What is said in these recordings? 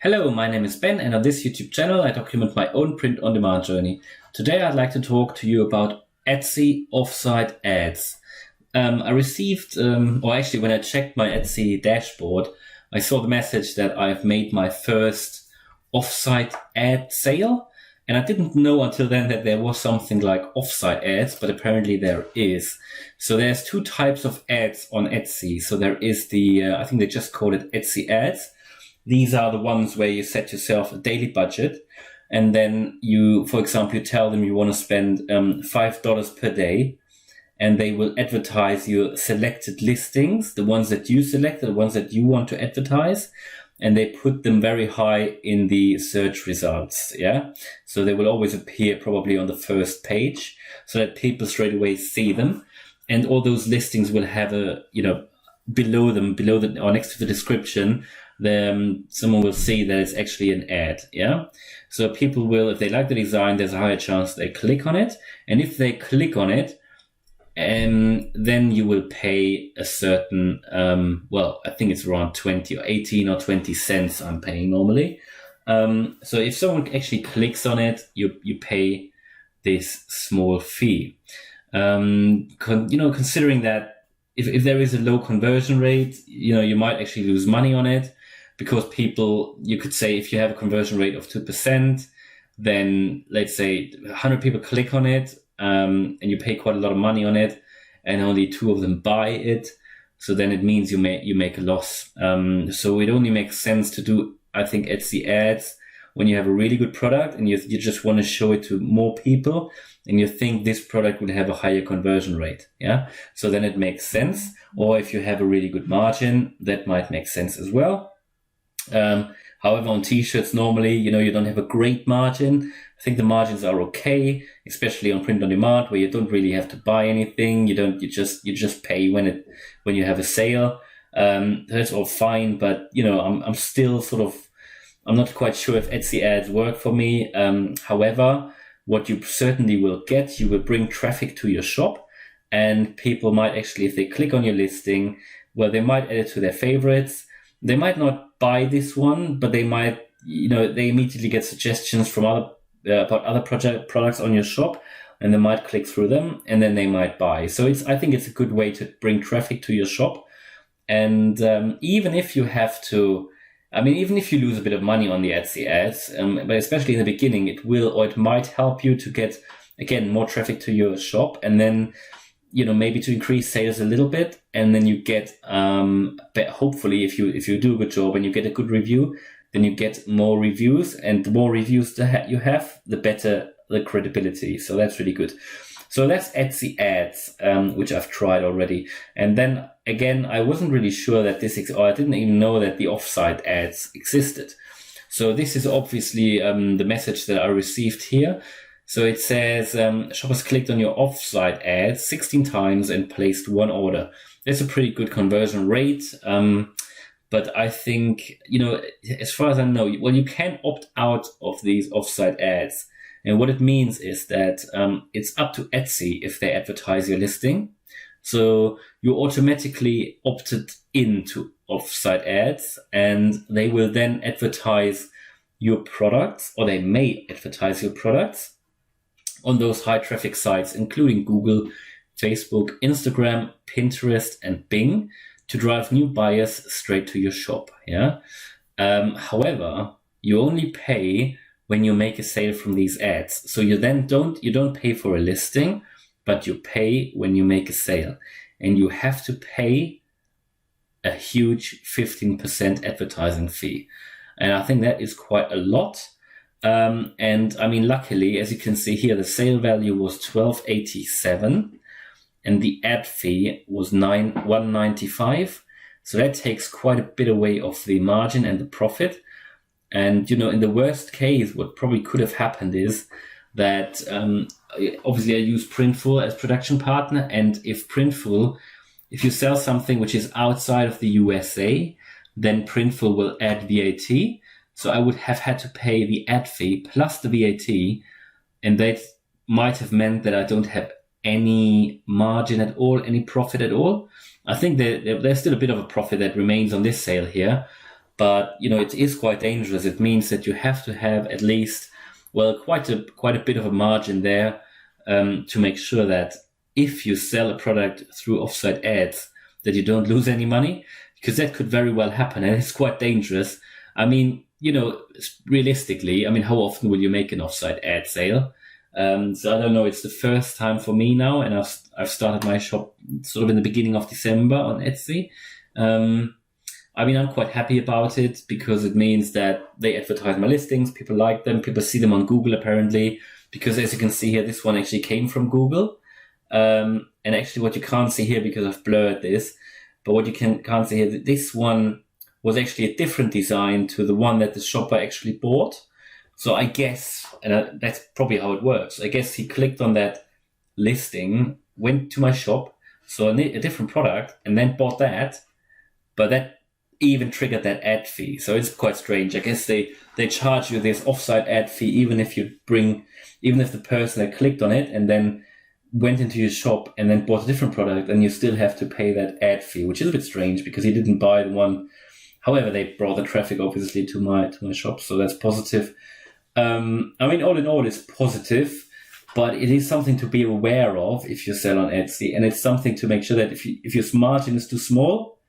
Hello, my name is Ben, and on this YouTube channel I document my own print-on-demand journey. Today I'd like to talk to you about Etsy Offsite Ads. I received, or actually when I checked my Etsy dashboard, I saw the message that I've made my first offsite ad sale. And I didn't know until then that there was something like offsite ads, but apparently there is. So there's two types of ads on Etsy. So there is I think they just call it Etsy ads. These are the ones where you set yourself a daily budget. And then you, for example, you tell them you want to spend $5 per day. And they will advertise your selected listings, the ones that you selected, the ones that you want to advertise. And they put them very high in the search results. Yeah. So they will always appear probably on the first page so that people straight away see them. And all those listings will have below or next to the description, someone will see that it's actually an ad. Yeah. So people will, if they like the design, there's a higher chance they click on it. And if they click on it, then you will pay a certain, I think it's around 20 or 18 or 20 cents I'm paying normally. So if someone actually clicks on it, you pay this small fee. Considering that if there is a low conversion rate, you might actually lose money on it because you could say if you have a conversion rate of 2%, then let's say 100 people click on it, and you pay quite a lot of money on it, and only 2 of them buy it. So then it means you make a loss. So it only makes sense to do, I think, Etsy ads when you have a really good product and you just want to show it to more people, and you think this product will have a higher conversion rate. Yeah. So then it makes sense. Or if you have a really good margin, that might make sense as well. However, on t-shirts, normally, you don't have a great margin. I think the margins are okay, especially on print on demand, where you don't really have to buy anything. You just pay when you have a sale. That's all fine, but I'm still I'm not quite sure if Etsy ads work for me. However, what you certainly will get, you will bring traffic to your shop, and people might actually, if they click on your listing, they might add it to their favorites. They might not buy this one, but they might, they immediately get suggestions from about other products on your shop, and they might click through them, and then they might buy. So I think it's a good way to bring traffic to your shop. And even if you lose a bit of money on the Etsy ads, but especially in the beginning, it might help you to get, again, more traffic to your shop, and then maybe to increase sales a little bit, and then you get, hopefully, if you do a good job and you get a good review, then you get more reviews, and the more reviews you have, the better the credibility. So that's really good. So that's Etsy ads, which I've tried already. And then again, I wasn't really sure that I didn't even know that the offsite ads existed. So this is obviously the message that I received here. So it says, shoppers clicked on your offsite ads 16 times and placed 1 order. That's a pretty good conversion rate. But I think, as far as I know, you can opt out of these offsite ads. And what it means is that it's up to Etsy if they advertise your listing. So you automatically opted into offsite ads, and they will then advertise your products, or they may advertise your products on those high traffic sites, including Google, Facebook, Instagram, Pinterest, and Bing, to drive new buyers straight to your shop. Yeah. However, you only pay when you make a sale from these ads. So you don't pay for a listing, but you pay when you make a sale, and you have to pay a huge 15% advertising fee. And I think that is quite a lot. And I mean, luckily, as you can see here, the sale value was $12.87 and the ad fee was $1.95. So that takes quite a bit away of the margin and the profit. And, in the worst case, what probably could have happened is that, obviously I use Printful as production partner. And if you sell something which is outside of the USA, then Printful will add VAT. So I would have had to pay the ad fee plus the VAT, and that might have meant that I don't have any margin at all, any profit at all. I think there's still a bit of a profit that remains on this sale here, but it is quite dangerous. It means that you have to have at least, quite a bit of a margin there, to make sure that if you sell a product through offsite ads, that you don't lose any money, because that could very well happen, and it's quite dangerous. I mean, realistically, how often will you make an offsite ad sale? So I don't know. It's the first time for me now, and I've started my shop sort of in the beginning of December on Etsy. I'm quite happy about it, because it means that they advertise my listings. People like them. People see them on Google, apparently, because as you can see here, this one actually came from Google. And actually what you can't see here, because I've blurred this, but what you can't see here, this one was actually a different design to the one that the shopper actually bought. So I guess, and that's probably how it works, I guess he clicked on that listing, went to my shop, saw a different product, and then bought that, but that even triggered that ad fee. So it's quite strange. I guess they charge you this offsite ad fee even if the person that clicked on it and then went into your shop and then bought a different product, and you still have to pay that ad fee, which is a bit strange because he didn't buy the one. However, they brought the traffic obviously to my shop, so that's positive. All in all, it's positive, but it is something to be aware of if you sell on Etsy, and it's something to make sure that if your margin is too small,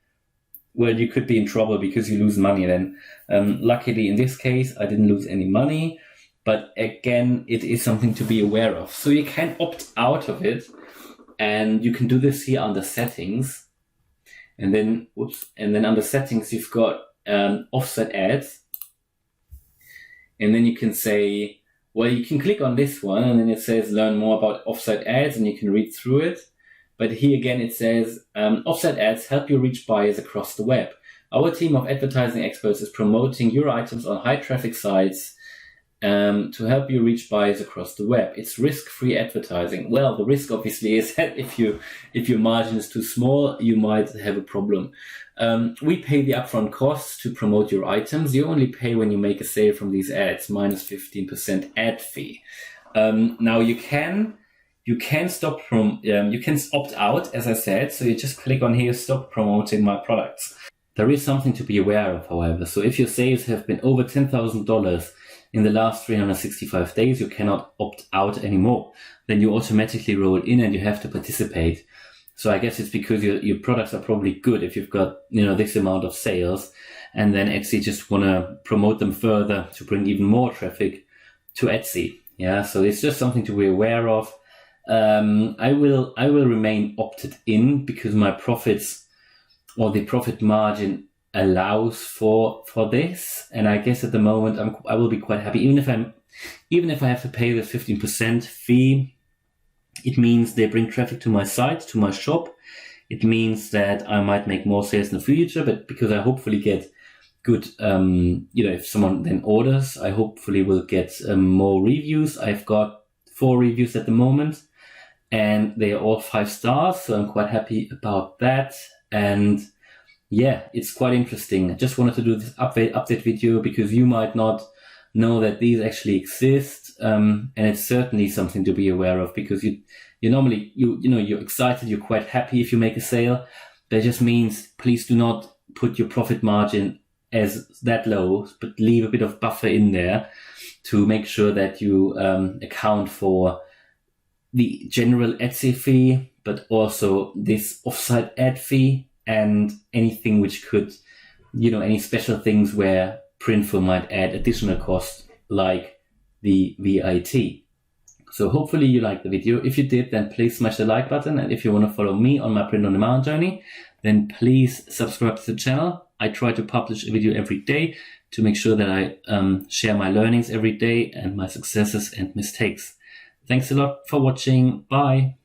well, you could be in trouble because you lose money then. Luckily, in this case, I didn't lose any money, but again, it is something to be aware of. So you can opt out of it, and you can do this here under settings. And then under settings, you've got offset ads. And then you can say, you can click on this one, and then it says learn more about offset ads, and you can read through it. But here again, it says, offset ads help you reach buyers across the web. Our team of advertising experts is promoting your items on high traffic sites to help you reach buyers across the web. It's risk-free advertising. Well, the risk obviously is that if your margin is too small, you might have a problem. We pay the upfront costs to promote your items. You only pay when you make a sale from these ads, minus 15% ad fee. Now you can stop you can opt out, as I said. So you just click on here, stop promoting my products. There is something to be aware of, however. So if your sales have been over $10,000 in the last 365 days, you cannot opt out anymore. Then you automatically roll in and you have to participate. So I guess it's because your products are probably good if you've got, this amount of sales, and then Etsy just want to promote them further to bring even more traffic to Etsy. Yeah. So it's just something to be aware of. I will remain opted in because my profits, or the profit margin, allows for this, and I guess at the moment I will be quite happy, even if I have to pay the 15% fee. It means they bring traffic to my site, to my shop. It means that I might make more sales in the future, but because I hopefully get good, if someone then orders, I hopefully will get more reviews. I've got 4 reviews at the moment, and they are all 5 stars, so I'm quite happy about that. And yeah, it's quite interesting. I just wanted to do this update video because you might not know that these actually exist, and it's certainly something to be aware of, because you normally you're excited, you're quite happy if you make a sale. That just means please do not put your profit margin as that low, but leave a bit of buffer in there to make sure that you account for the general Etsy fee, but also this offsite ad fee, and anything which could, any special things where Printful might add additional costs, like the VAT. So hopefully you liked the video. If you did, then please smash the like button. And if you want to follow me on my print on demand journey, then please subscribe to the channel. I try to publish a video every day to make sure that I share my learnings every day and my successes and mistakes. Thanks a lot for watching. Bye.